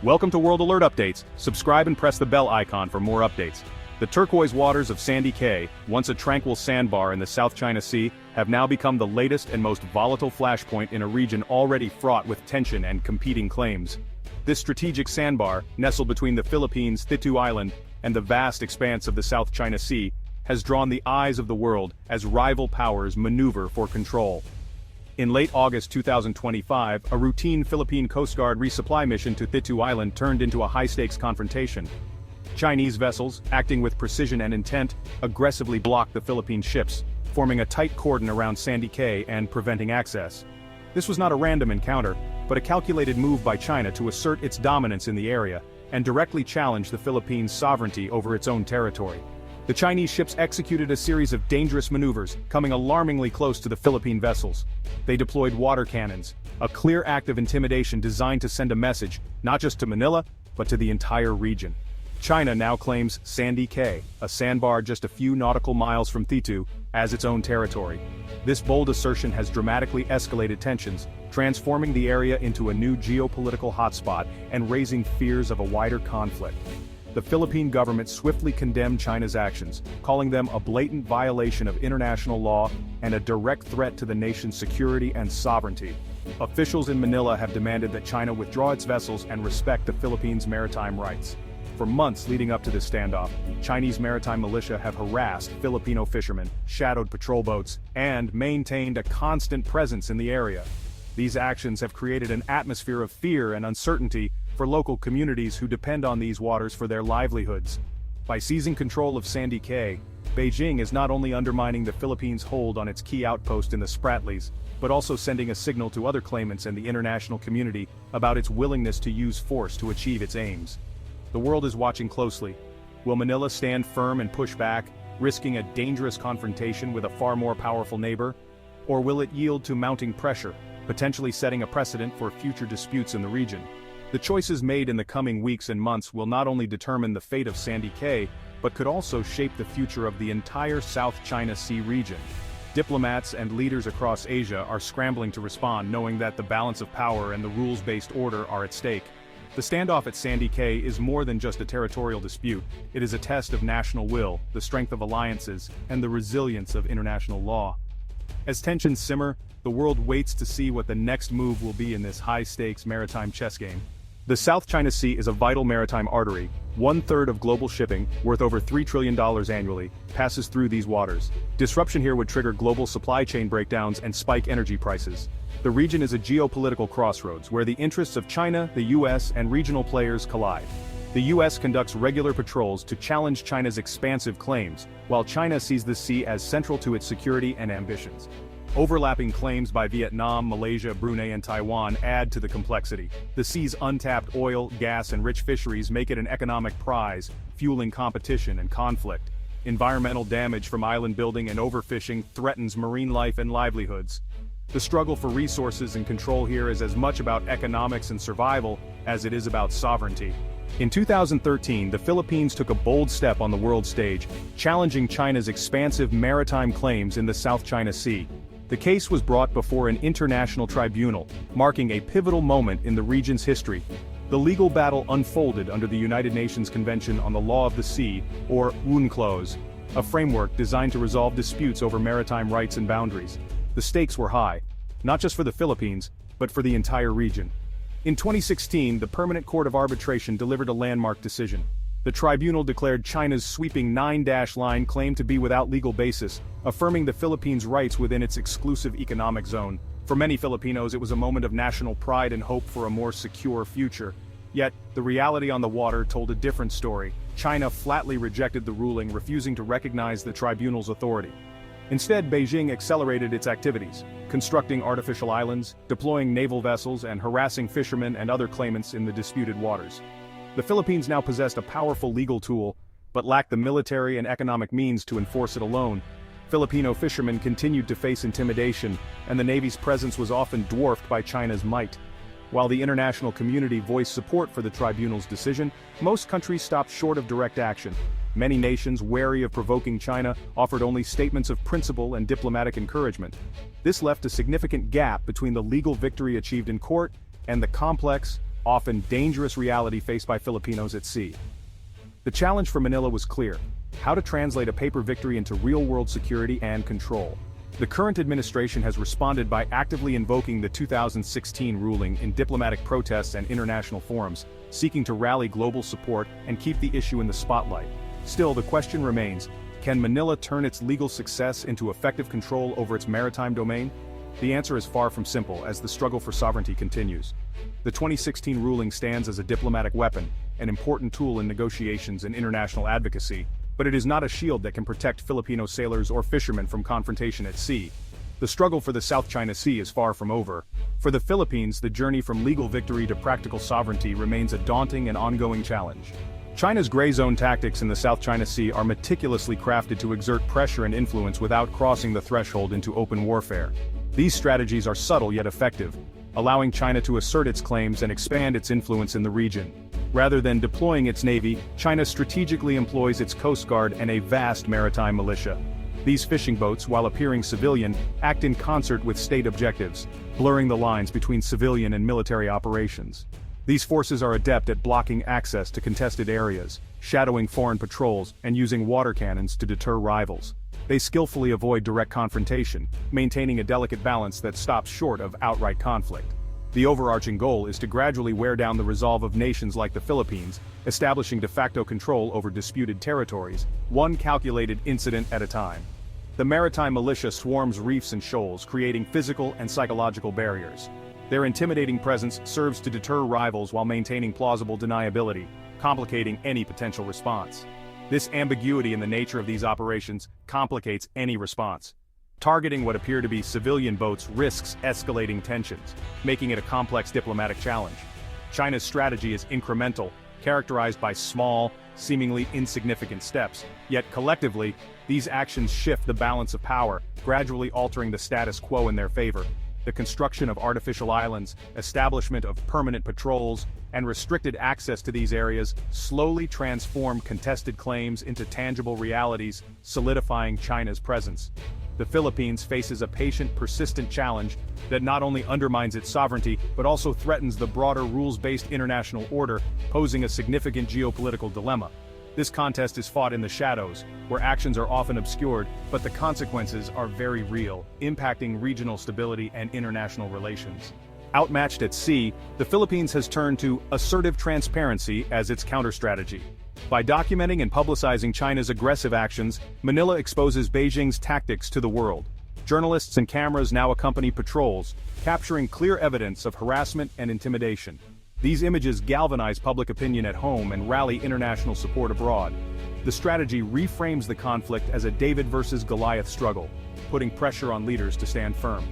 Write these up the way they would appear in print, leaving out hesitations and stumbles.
Welcome to World Alert Updates. Subscribe and press the bell icon for more updates. The turquoise waters of Sandy Cay, once a tranquil sandbar in the South China Sea, have now become the latest and most volatile flashpoint in a region already fraught with tension and competing claims. This strategic sandbar, nestled between the Philippines' Thitu Island and the vast expanse of the South China Sea, has drawn the eyes of the world as rival powers maneuver for control. In late August 2025, a routine Philippine Coast Guard resupply mission to Thitu Island turned into a high-stakes confrontation. Chinese vessels, acting with precision and intent, aggressively blocked the Philippine ships, forming a tight cordon around Sandy Cay and preventing access. This was not a random encounter, but a calculated move by China to assert its dominance in the area and directly challenge the Philippines' sovereignty over its own territory. The Chinese ships executed a series of dangerous maneuvers, coming alarmingly close to the Philippine vessels. They deployed water cannons, a clear act of intimidation designed to send a message, not just to Manila, but to the entire region. China now claims Sandy Cay, a sandbar just a few nautical miles from Thitu, as its own territory. This bold assertion has dramatically escalated tensions, transforming the area into a new geopolitical hotspot and raising fears of a wider conflict. The Philippine government swiftly condemned China's actions, calling them a blatant violation of international law and a direct threat to the nation's security and sovereignty. Officials in Manila have demanded that China withdraw its vessels and respect the Philippines' maritime rights. For months leading up to this standoff, Chinese maritime militia have harassed Filipino fishermen, shadowed patrol boats, and maintained a constant presence in the area. These actions have created an atmosphere of fear and uncertainty for local communities who depend on these waters for their livelihoods. By seizing control of Sandy Cay, Beijing is not only undermining the Philippines' hold on its key outpost in the Spratlys, but also sending a signal to other claimants and the international community about its willingness to use force to achieve its aims. The world is watching closely. Will Manila stand firm and push back, risking a dangerous confrontation with a far more powerful neighbor? Or will it yield to mounting pressure, potentially setting a precedent for future disputes in the region? The choices made in the coming weeks and months will not only determine the fate of Sandy Cay, but could also shape the future of the entire South China Sea region. Diplomats and leaders across Asia are scrambling to respond, knowing that the balance of power and the rules-based order are at stake. The standoff at Sandy Cay is more than just a territorial dispute. It is a test of national will, the strength of alliances, and the resilience of international law. As tensions simmer, the world waits to see what the next move will be in this high-stakes maritime chess game. The South China Sea is a vital maritime artery. 1/3 of global shipping, worth over $3 trillion annually, passes through these waters. Disruption here would trigger global supply chain breakdowns and spike energy prices. The region is a geopolitical crossroads where the interests of China, the US, and regional players collide. The US conducts regular patrols to challenge China's expansive claims, while China sees the sea as central to its security and ambitions. Overlapping claims by Vietnam, Malaysia, Brunei, and Taiwan add to the complexity. The sea's untapped oil, gas, and rich fisheries make it an economic prize, fueling competition and conflict. Environmental damage from island building and overfishing threatens marine life and livelihoods. The struggle for resources and control here is as much about economics and survival as it is about sovereignty. In 2013, the Philippines took a bold step on the world stage, challenging China's expansive maritime claims in the South China Sea. The case was brought before an international tribunal, marking a pivotal moment in the region's history. The legal battle unfolded under the United Nations Convention on the Law of the Sea, or UNCLOS, a framework designed to resolve disputes over maritime rights and boundaries. The stakes were high, not just for the Philippines, but for the entire region. In 2016, the Permanent Court of Arbitration delivered a landmark decision. The tribunal declared China's sweeping 9-line claim to be without legal basis, affirming the Philippines' rights within its exclusive economic zone. For many Filipinos, it was a moment of national pride and hope for a more secure future. Yet, the reality on the water told a different story. China flatly rejected the ruling, refusing to recognize the tribunal's authority. Instead, Beijing accelerated its activities, constructing artificial islands, deploying naval vessels, and harassing fishermen and other claimants in the disputed waters. The Philippines now possessed a powerful legal tool, but lacked the military and economic means to enforce it alone. Filipino fishermen continued to face intimidation, and the Navy's presence was often dwarfed by China's might. While the international community voiced support for the tribunal's decision, most countries stopped short of direct action. Many nations, wary of provoking China, offered only statements of principle and diplomatic encouragement. This left a significant gap between the legal victory achieved in court and the complex, often dangerous reality faced by Filipinos at sea. The challenge for Manila was clear: how to translate a paper victory into real-world security and control. The current administration has responded by actively invoking the 2016 ruling in diplomatic protests and international forums, seeking to rally global support and keep the issue in the spotlight. Still, the question remains: can Manila turn its legal success into effective control over its maritime domain? The answer is far from simple as the struggle for sovereignty continues. The 2016 ruling stands as a diplomatic weapon, an important tool in negotiations and international advocacy, but it is not a shield that can protect Filipino sailors or fishermen from confrontation at sea. The struggle for the South China Sea is far from over. For the Philippines, the journey from legal victory to practical sovereignty remains a daunting and ongoing challenge. China's gray zone tactics in the South China Sea are meticulously crafted to exert pressure and influence without crossing the threshold into open warfare. These strategies are subtle yet effective, allowing China to assert its claims and expand its influence in the region. Rather than deploying its navy, China strategically employs its coast guard and a vast maritime militia. These fishing boats, while appearing civilian, act in concert with state objectives, blurring the lines between civilian and military operations. These forces are adept at blocking access to contested areas, shadowing foreign patrols, and using water cannons to deter rivals. They skillfully avoid direct confrontation, maintaining a delicate balance that stops short of outright conflict. The overarching goal is to gradually wear down the resolve of nations like the Philippines, establishing de facto control over disputed territories, one calculated incident at a time. The maritime militia swarms reefs and shoals, creating physical and psychological barriers. Their intimidating presence serves to deter rivals while maintaining plausible deniability, complicating any potential response. This ambiguity in the nature of these operations complicates any response. Targeting what appear to be civilian boats risks escalating tensions, making it a complex diplomatic challenge. China's strategy is incremental, characterized by small, seemingly insignificant steps, yet collectively, these actions shift the balance of power, gradually altering the status quo in their favor. The construction of artificial islands, establishment of permanent patrols, and restricted access to these areas slowly transform contested claims into tangible realities, solidifying China's presence. The Philippines faces a patient, persistent challenge that not only undermines its sovereignty but also threatens the broader rules-based international order, posing a significant geopolitical dilemma. This contest is fought in the shadows, where actions are often obscured, but the consequences are very real, impacting regional stability and international relations. Outmatched at sea, the Philippines has turned to assertive transparency as its counter-strategy. By documenting and publicizing China's aggressive actions, Manila exposes Beijing's tactics to the world. Journalists and cameras now accompany patrols, capturing clear evidence of harassment and intimidation. These images galvanize public opinion at home and rally international support abroad. The strategy reframes the conflict as a David versus Goliath struggle, putting pressure on leaders to stand firm.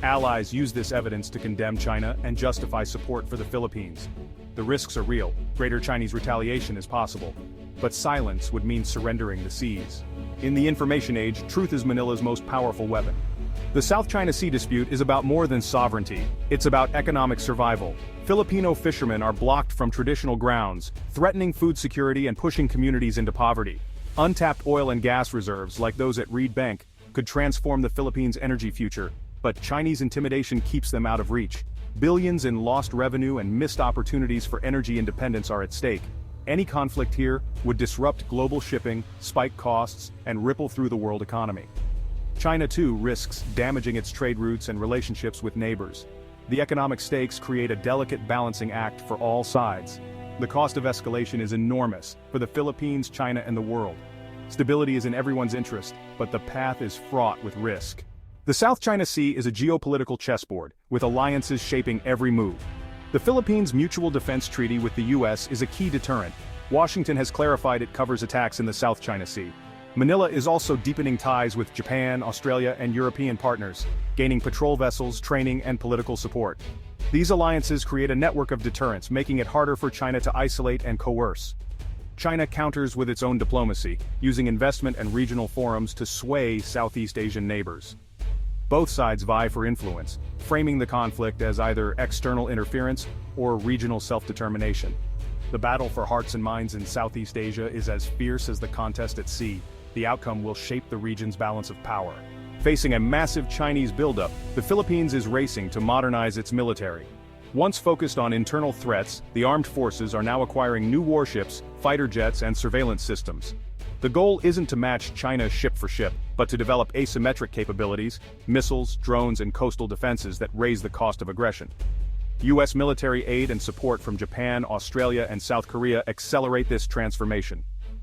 Allies use this evidence to condemn China and justify support for the Philippines. The risks are real, greater Chinese retaliation is possible. But silence would mean surrendering the seas. In the information age, truth is Manila's most powerful weapon. The South China Sea dispute is about more than sovereignty, it's about economic survival. Filipino fishermen are blocked from traditional grounds, threatening food security and pushing communities into poverty. Untapped oil and gas reserves, like those at Reed Bank, could transform the Philippines' energy future, but Chinese intimidation keeps them out of reach. Billions in lost revenue and missed opportunities for energy independence are at stake. Any conflict here would disrupt global shipping, spike costs, and ripple through the world economy. China too risks damaging its trade routes and relationships with neighbors. The economic stakes create a delicate balancing act for all sides. The cost of escalation is enormous for the Philippines, China, and the world. Stability is in everyone's interest, but the path is fraught with risk. The South China Sea is a geopolitical chessboard, with alliances shaping every move. The Philippines' Mutual Defense Treaty with the U.S. is a key deterrent. Washington has clarified it covers attacks in the South China Sea. Manila is also deepening ties with Japan, Australia, and European partners, gaining patrol vessels, training, and political support. These alliances create a network of deterrence, making it harder for China to isolate and coerce. China counters with its own diplomacy, using investment and regional forums to sway Southeast Asian neighbors. Both sides vie for influence, framing the conflict as either external interference or regional self-determination. The battle for hearts and minds in Southeast Asia is as fierce as the contest at sea. The outcome will shape the region's balance of power. Facing a massive Chinese buildup, the Philippines is racing to modernize its military. Once focused on internal threats, the armed forces are now acquiring new warships, fighter jets and surveillance systems. The goal isn't to match China ship for ship, but to develop asymmetric capabilities, missiles, drones and coastal defenses that raise the cost of aggression. U.S. military aid and support from Japan, Australia and South Korea accelerate this transformation.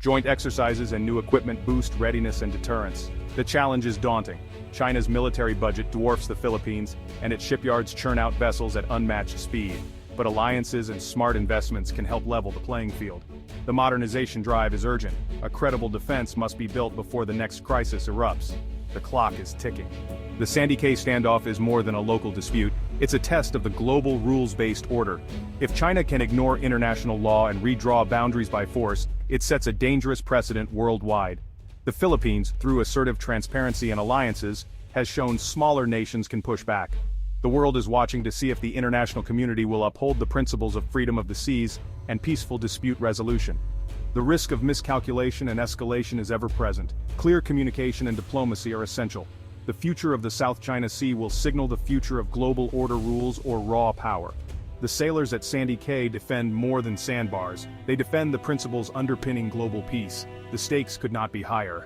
Joint exercises and new equipment boost readiness and deterrence. The challenge is daunting. China's military budget dwarfs the Philippines, and its shipyards churn out vessels at unmatched speed. But alliances and smart investments can help level the playing field. The modernization drive is urgent. A credible defense must be built before the next crisis erupts. The clock is ticking. The Sandy Cay standoff is more than a local dispute, it's a test of the global rules-based order. If China can ignore international law and redraw boundaries by force, it sets a dangerous precedent worldwide. The Philippines, through assertive transparency and alliances, has shown smaller nations can push back. The world is watching to see if the international community will uphold the principles of freedom of the seas and peaceful dispute resolution. The risk of miscalculation and escalation is ever present. Clear communication and diplomacy are essential. The future of the South China Sea will signal the future of global order rules or raw power. The sailors at Sandy Cay defend more than sandbars. They defend the principles underpinning global peace. The stakes could not be higher.